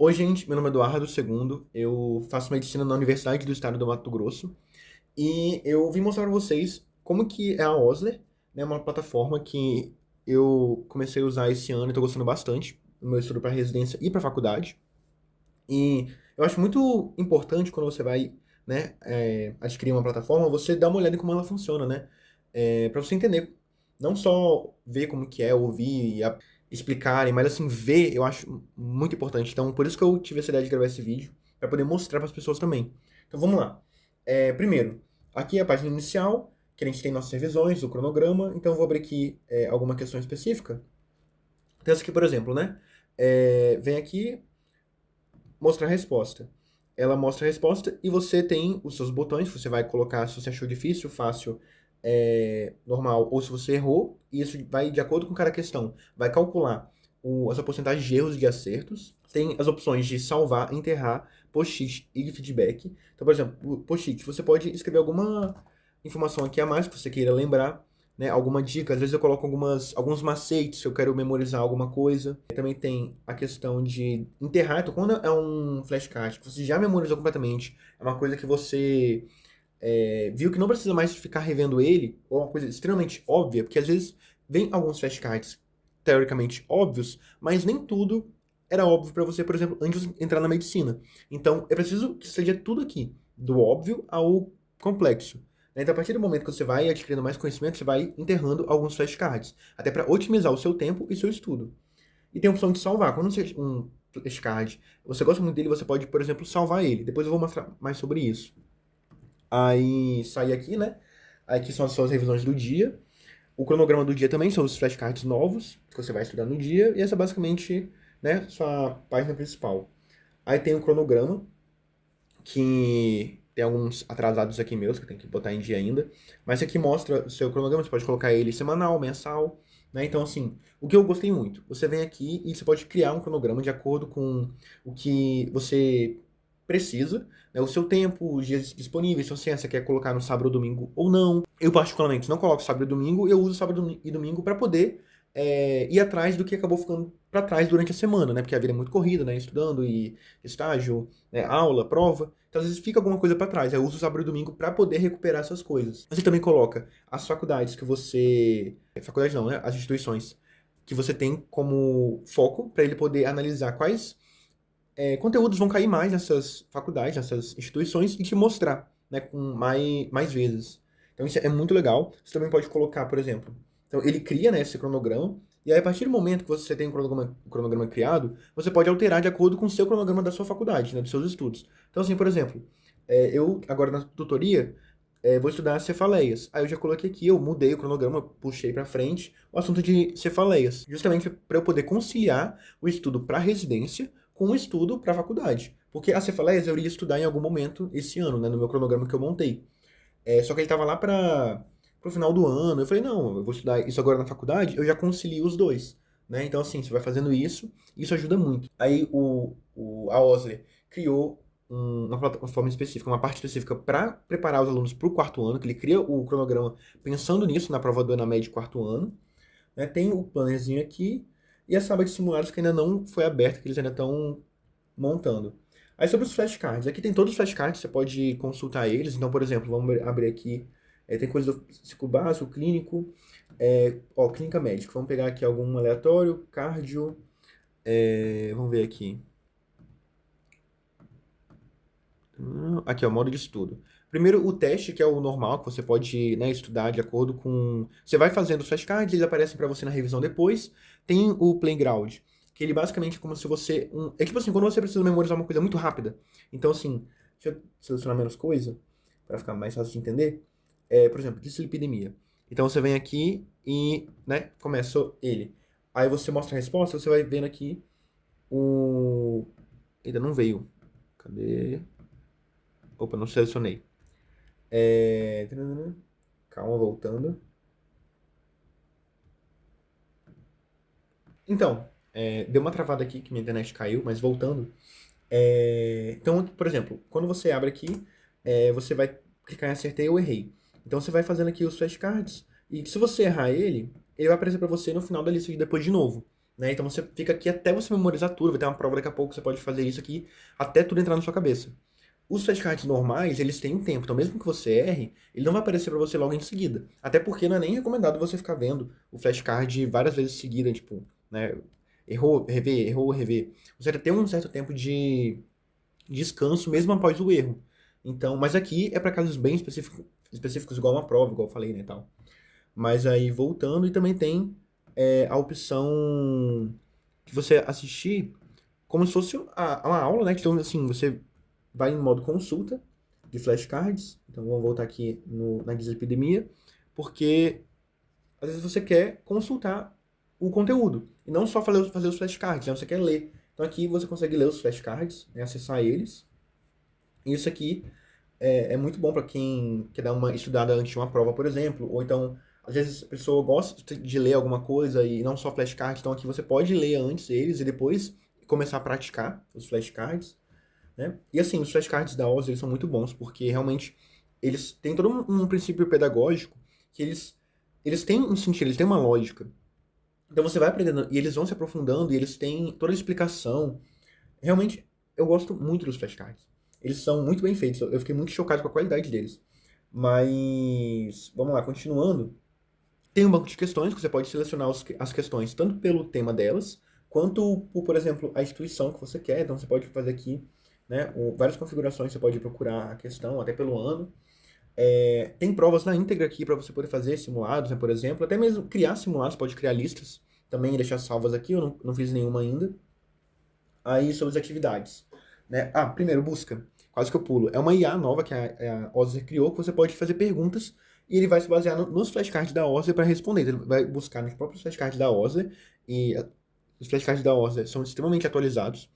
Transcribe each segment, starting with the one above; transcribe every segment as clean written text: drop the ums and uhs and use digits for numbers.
Oi, gente, meu nome é Eduardo Segundo, eu faço medicina na Universidade do Estado do Mato Grosso e eu vim mostrar para vocês como que é a Osler, né, uma plataforma que eu comecei a usar esse ano e estou gostando bastante no meu estudo para residência e para faculdade. E eu acho muito importante quando você vai, né, adquirir uma plataforma, você dar uma olhada em como ela funciona, né, para você entender, não só ver como que é, ouvir e explicarem, mas assim, ver eu acho muito importante. Então, por isso que eu tive essa ideia de gravar esse vídeo, para poder mostrar para as pessoas também. Então, vamos lá. Primeiro, aqui é a página inicial, que a gente tem nossas revisões, o cronograma. Então, eu vou abrir aqui alguma questão específica. Então, essa aqui, por exemplo, né? Vem aqui, mostrar a resposta. Ela mostra a resposta e você tem os seus botões, você vai colocar se você achou difícil, fácil, normal, ou se você errou, e isso vai de acordo com cada questão. Vai calcular a sua porcentagem de erros e de acertos. Tem as opções de salvar, enterrar, post-it e de feedback. Então, por exemplo, o post-it, você pode escrever alguma informação aqui a mais que você queira lembrar, né, alguma dica. Às vezes eu coloco alguns macetes se eu quero memorizar alguma coisa. Também tem a questão de enterrar. Então, quando é um flashcard que você já memorizou completamente, é uma coisa que você viu que não precisa mais ficar revendo ele, ou uma coisa extremamente óbvia, porque às vezes vem alguns flashcards teoricamente óbvios, mas nem tudo era óbvio para você, por exemplo, antes de entrar na medicina. Então, é preciso que seja tudo aqui, do óbvio ao complexo. Né? Então, a partir do momento que você vai adquirindo mais conhecimento, você vai enterrando alguns flashcards, até para otimizar o seu tempo e seu estudo. E tem a opção de salvar. Quando você um flashcard, você gosta muito dele, você pode, por exemplo, salvar ele. Depois eu vou mostrar mais sobre isso. Aí sai aqui, né? Aqui são as suas revisões do dia. O cronograma do dia também são os flashcards novos que você vai estudar no dia. E essa é basicamente, né, sua página principal. Aí tem o cronograma, que tem alguns atrasados aqui meus, que eu tenho que botar em dia ainda. Mas esse aqui mostra o seu cronograma, você pode colocar ele semanal, mensal, né? Então, assim, o que eu gostei muito, você vem aqui e você pode criar um cronograma de acordo com o que você precisa, né? O seu tempo, os dias disponíveis, se você quer colocar no sábado ou domingo ou não. Eu, particularmente, não coloco sábado e domingo, eu uso sábado e domingo para poder ir atrás do que acabou ficando para trás durante a semana, né? Porque a vida é muito corrida, né? Estudando e estágio, né? Aula, prova. Então, às vezes fica alguma coisa para trás. Eu uso o sábado e domingo para poder recuperar essas coisas. Você também coloca as faculdades que você. Faculdade não, né? As instituições que você tem como foco para ele poder analisar quais conteúdos vão cair mais nessas faculdades, nessas instituições e te mostrar, né? Com mais vezes. Então, isso é muito legal. Você também pode colocar, por exemplo. Então, ele cria, né, esse cronograma. E aí, a partir do momento que você tem um cronograma criado, você pode alterar de acordo com o seu cronograma da sua faculdade, né, dos seus estudos. Então, assim, por exemplo, eu agora na tutoria vou estudar cefaleias. Aí eu já coloquei aqui, eu mudei o cronograma, puxei para frente o assunto de cefaleias, justamente para eu poder conciliar o estudo para residência com o estudo para faculdade. Porque as cefaleias eu iria estudar em algum momento esse ano, né, no meu cronograma que eu montei. Só que ele estava lá para o final do ano. Eu falei, não, eu vou estudar isso agora na faculdade, eu já concilio os dois. Né? Então, assim, você vai fazendo isso ajuda muito. Aí a OSLE criou uma plataforma específica, uma parte específica para preparar os alunos para o quarto ano, que ele cria o cronograma pensando nisso, na prova do ENAMED quarto ano. Né? Tem o plannerzinho aqui e a sala de simulados que ainda não foi aberta, que eles ainda estão montando. Aí sobre os flashcards, aqui tem todos os flashcards, você pode consultar eles. Então, por exemplo, vamos abrir aqui, tem coisa do ciclo básico, clínico, clínica médica. Vamos pegar aqui algum aleatório, cardio, vamos ver aqui. Aqui, ó, modo de estudo. Primeiro, o teste, que é o normal, que você pode, né, estudar de acordo com. Você vai fazendo os flashcards, eles aparecem para você na revisão depois. Tem o playground, que ele basicamente é como se você. É tipo assim, quando você precisa memorizar uma coisa muito rápida. Então, assim, deixa eu selecionar menos coisa, para ficar mais fácil de entender. Por exemplo, dislipidemia. Então, você vem aqui e, né, começa ele. Aí você mostra a resposta, você vai vendo aqui o. Ainda não veio. Cadê? Opa, não selecionei. Calma, voltando. Então, deu uma travada aqui que minha internet caiu, mas voltando. Então, por exemplo, quando você abre aqui, você vai clicar em acertei ou errei. Então você vai fazendo aqui os flashcards. E se você errar ele vai aparecer para você no final da lista de depois de novo. né? Então você fica aqui até você memorizar tudo, vai ter uma prova daqui a pouco, você pode fazer isso aqui até tudo entrar na sua cabeça. Os flashcards normais, eles têm um tempo, então mesmo que você erre, ele não vai aparecer pra você logo em seguida. Até porque não é nem recomendado você ficar vendo o flashcard várias vezes seguidas, tipo, né? Errou, rever, errou, rever. Você vai ter um certo tempo de descanso mesmo após o erro. Então, mas aqui é para casos bem específicos, igual uma prova, igual eu falei, né, tal. Mas aí voltando, e também tem a opção de você assistir como se fosse uma aula, né? Então, assim, você vai em modo consulta de flashcards. Então, vamos voltar aqui na dislipidemia, porque às vezes você quer consultar o conteúdo e não só fazer os flashcards, né? Você quer ler. Então, aqui você consegue ler os flashcards, né? Acessar eles. E isso aqui é muito bom para quem quer dar uma estudada antes de uma prova, por exemplo, ou então, às vezes a pessoa gosta de ler alguma coisa e não só flashcards, então aqui você pode ler antes eles e depois começar a praticar os flashcards, né? E assim, os flashcards da OZ eles são muito bons, porque realmente eles têm todo um princípio pedagógico que eles têm um sentido, eles têm uma lógica. Então você vai aprendendo e eles vão se aprofundando e eles têm toda a explicação. Realmente, eu gosto muito dos flashcards. Eles são muito bem feitos. Eu fiquei muito chocado com a qualidade deles. Mas, vamos lá, continuando. Tem um banco de questões que você pode selecionar as questões tanto pelo tema delas, quanto por exemplo, a instituição que você quer. Então, você pode fazer aqui, né, várias configurações. Você pode procurar a questão, até pelo ano. Tem provas na íntegra aqui para você poder fazer simulados, né, por exemplo. Até mesmo criar simulados, pode criar listas. Também deixar salvas aqui. Eu não fiz nenhuma ainda. Aí sobre as atividades, né? Ah, primeiro, busca. Quase que eu pulo. É uma IA nova que a Ozer criou, que você pode fazer perguntas e ele vai se basear nos flashcards da Ozer para responder. Ele vai buscar nos próprios flashcards da Ozer e os flashcards da Ozer são extremamente atualizados.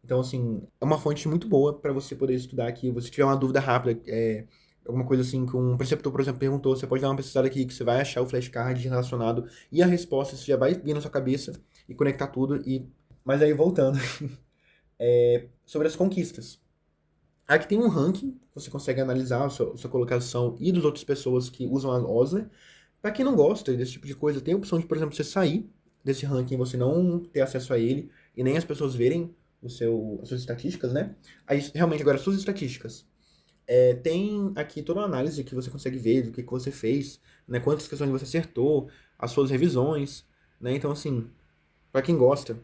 Então, assim, é uma fonte muito boa para você poder estudar aqui. Se você tiver uma dúvida rápida, alguma coisa assim que um preceptor, por exemplo, perguntou, você pode dar uma pesquisada aqui que você vai achar o flashcard relacionado e a resposta você já vai vir na sua cabeça e conectar tudo. Mas aí, voltando. Sobre as conquistas. Aqui tem um ranking, você consegue analisar a sua colocação e das outras pessoas que usam a Osler. Para quem não gosta desse tipo de coisa, tem a opção de, por exemplo, você sair desse ranking, você não ter acesso a ele e nem as pessoas verem as suas estatísticas, né? Aí, realmente, agora, as suas estatísticas. Tem aqui toda uma análise que você consegue ver do que você fez, né? Quantas questões você acertou, as suas revisões, né? Então, assim, para quem gosta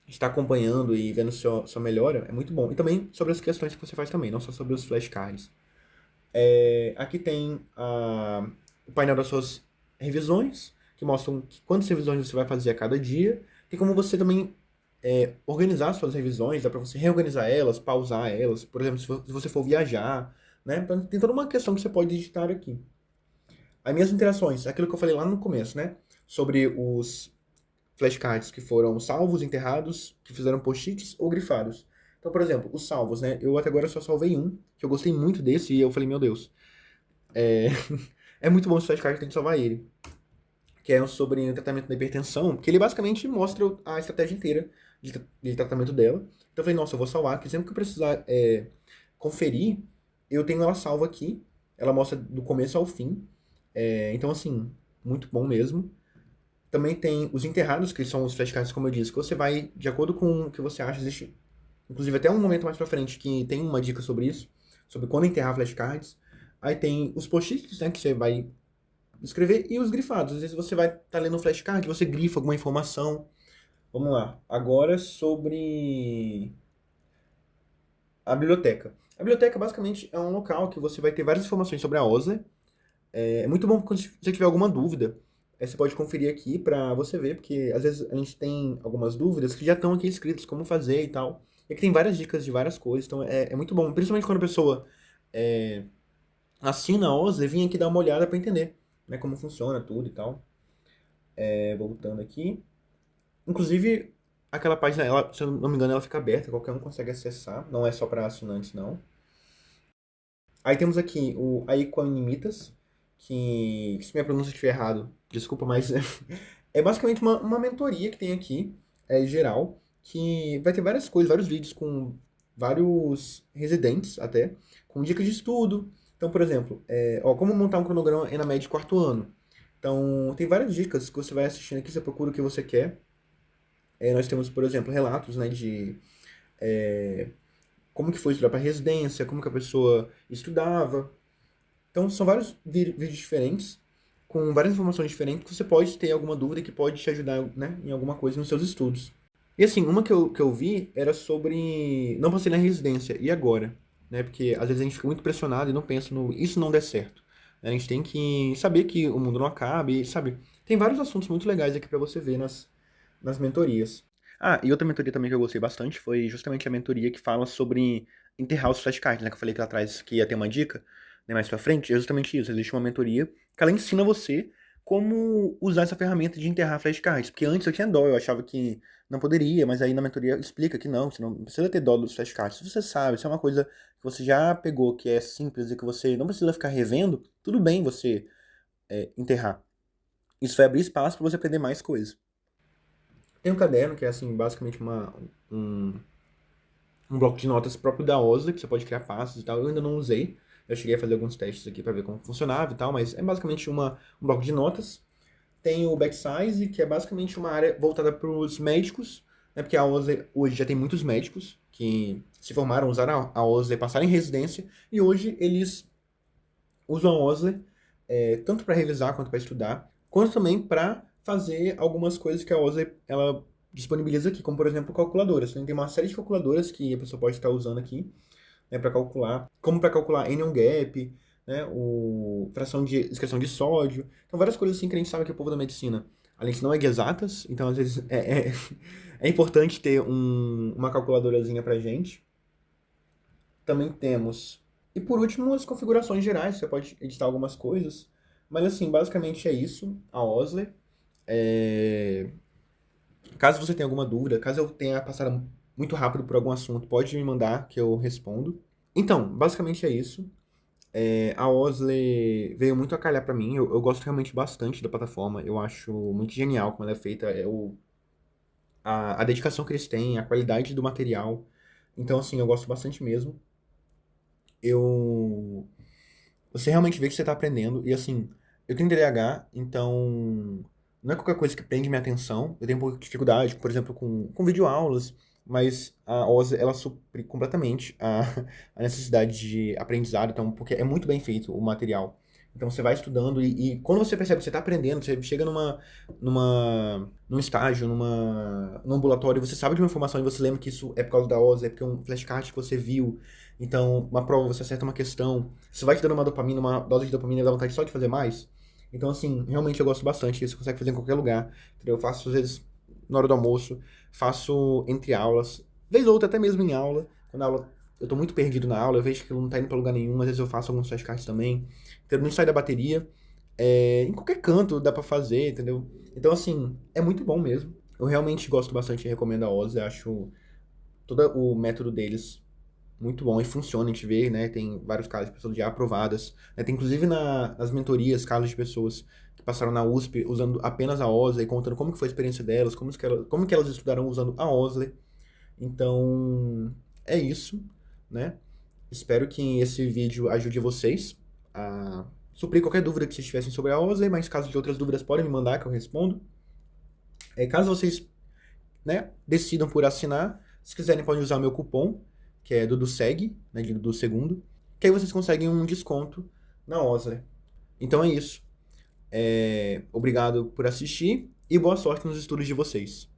estar acompanhando e vendo sua melhora é muito bom. E também sobre as questões que você faz também, não só sobre os flashcards. Aqui tem o painel das suas revisões, que mostram quantas revisões você vai fazer a cada dia. Tem como você também organizar suas revisões, dá para você reorganizar elas, pausar elas, por exemplo, se você for viajar, né? Então, tem toda uma questão que você pode digitar aqui. As minhas interações, aquilo que eu falei lá no começo, né? Sobre os flashcards que foram salvos, enterrados, que fizeram post-its ou grifados. Então, por exemplo, os salvos, né? Eu até agora só salvei um, que eu gostei muito desse, e eu falei, meu Deus, é, é muito bom esse flashcard, tem que salvar ele. Que é sobre o tratamento da hipertensão, que ele basicamente mostra a estratégia inteira de tratamento dela. Então eu falei, nossa, eu vou salvar, porque sempre que eu precisar conferir, eu tenho ela salva aqui. Ela mostra do começo ao fim. Então, assim, muito bom mesmo. Também tem os enterrados, que são os flashcards, como eu disse, que você vai, de acordo com o que você acha, existe, inclusive até um momento mais pra frente que tem uma dica sobre isso, sobre quando enterrar flashcards. Aí tem os post-its, né, que você vai escrever, e os grifados. Às vezes você vai estar lendo um flashcard, você grifa alguma informação. Vamos lá. Agora sobre a biblioteca. A biblioteca, basicamente, é um local que você vai ter várias informações sobre a OSLE. É muito bom quando você tiver alguma dúvida. Você pode conferir aqui pra você ver, porque às vezes a gente tem algumas dúvidas que já estão aqui escritas, como fazer e tal. E aqui tem várias dicas de várias coisas, então é muito bom. Principalmente quando a pessoa é, assina a OSLE, vem aqui dar uma olhada pra entender, né, como funciona tudo e tal. Voltando aqui. Inclusive, aquela página, se eu não me engano, ela fica aberta, qualquer um consegue acessar, não é só para assinantes, não. Aí temos aqui o Aiquanimitas, que se minha pronúncia estiver errado, desculpa, mas é basicamente uma mentoria que tem aqui, geral, que vai ter várias coisas, vários vídeos com vários residentes até, com dicas de estudo. Então, por exemplo, como montar um cronograma ENAMED quarto ano. Então, tem várias dicas que você vai assistindo aqui, você procura o que você quer. Nós temos, por exemplo, relatos, né, de como que foi estudar para residência, como que a pessoa estudava. Então, são vários vídeos diferentes, com várias informações diferentes, que você pode ter alguma dúvida que pode te ajudar, né, em alguma coisa nos seus estudos. E assim, uma que eu vi era sobre não passei na residência, e agora? Né? Porque às vezes a gente fica muito pressionado e não pensa no isso não der certo. Né? A gente tem que saber que o mundo não acaba e, sabe, tem vários assuntos muito legais aqui pra você ver nas mentorias. Ah, e outra mentoria também que eu gostei bastante foi justamente a mentoria que fala sobre enterrar os flashcards, né? Que eu falei que lá atrás que ia ter uma dica, né, mais pra frente. É justamente isso. Existe uma mentoria que ela ensina você como usar essa ferramenta de enterrar flashcards. Porque antes eu tinha dó, eu achava que não poderia, mas aí na mentoria explica que não, você não precisa ter dó dos flashcards. Se você sabe, se é uma coisa que você já pegou, que é simples e que você não precisa ficar revendo, tudo bem você enterrar. Isso vai abrir espaço para você aprender mais coisas. Tem um caderno que é assim, basicamente um, um bloco de notas próprio da OSLE, que você pode criar passos e tal. Eu ainda não usei. Eu cheguei a fazer alguns testes aqui para ver como funcionava e tal, mas é basicamente um bloco de notas. Tem o Backsize, que é basicamente uma área voltada para os médicos, né? Porque a OSLE hoje já tem muitos médicos que se formaram, usaram a OSLE, passaram em residência, e hoje eles usam a OSLE tanto para revisar quanto para estudar, quanto também para fazer algumas coisas que a OSLE ela disponibiliza aqui, como por exemplo calculadoras. Então, tem uma série de calculadoras que a pessoa pode estar usando aqui, né, para calcular, como para calcular Anion Gap, né, fração de excreção de sódio. Então, várias coisas assim que a gente sabe que o povo da medicina, a gente não é de exatas, então às vezes é importante ter uma calculadorazinha pra gente. Também temos. E por último, as configurações gerais, você pode editar algumas coisas. Mas assim, basicamente é isso, a OSLE. É, Caso você tenha alguma dúvida, caso eu tenha passado muito rápido por algum assunto, pode me mandar que eu respondo. Então, basicamente é isso. A OSLE veio muito a calhar pra mim. Eu gosto realmente bastante da plataforma. Eu acho muito genial como ela é feita. A dedicação que eles têm, a qualidade do material. Então, assim, eu gosto bastante mesmo. Eu Você realmente vê que você está aprendendo. E assim, eu tenho TDAH, então não é qualquer coisa que prende minha atenção. Eu tenho um pouco de dificuldade, por exemplo, com videoaulas, mas a OSA, ela supre completamente a necessidade de aprendizado, então, porque é muito bem feito o material. Então você vai estudando e quando você percebe que você está aprendendo, você chega num estágio, num ambulatório, você sabe de uma informação e você lembra que isso é por causa da OSA, é porque é um flashcard que você viu. Então, uma prova, você acerta uma questão, isso vai te dando uma dopamina, uma dose de dopamina e dá vontade só de fazer mais. Então, assim, realmente eu gosto bastante. Isso você consegue fazer em qualquer lugar. Entendeu? Eu faço, às vezes, na hora do almoço, faço entre aulas, vez ou outra até mesmo em aula. Quando a aula, eu tô muito perdido na aula, eu vejo que eu não tá indo pra lugar nenhum, às vezes eu faço alguns flashcards também. Então, não sai da bateria. Em qualquer canto dá pra fazer, entendeu? Então, assim, é muito bom mesmo. Eu realmente gosto bastante e recomendo a Oz. Eu acho todo o método deles muito bom e funciona, a gente vê, né? Tem vários casos de pessoas já aprovadas, né? Tem inclusive nas mentorias casos de pessoas que passaram na USP usando apenas a OSLE e contando como que foi a experiência delas, como que elas estudaram usando a OSLE. Então, é isso, né? Espero que esse vídeo ajude vocês a suprir qualquer dúvida que vocês tivessem sobre a OSLE, mas caso de outras dúvidas podem me mandar que eu respondo. Caso vocês, né, decidam por assinar, se quiserem podem usar o meu cupom, que é DuduSeg, né, de Dudu Segundo, que aí vocês conseguem um desconto na OSLE. Então é isso. Obrigado por assistir e boa sorte nos estudos de vocês.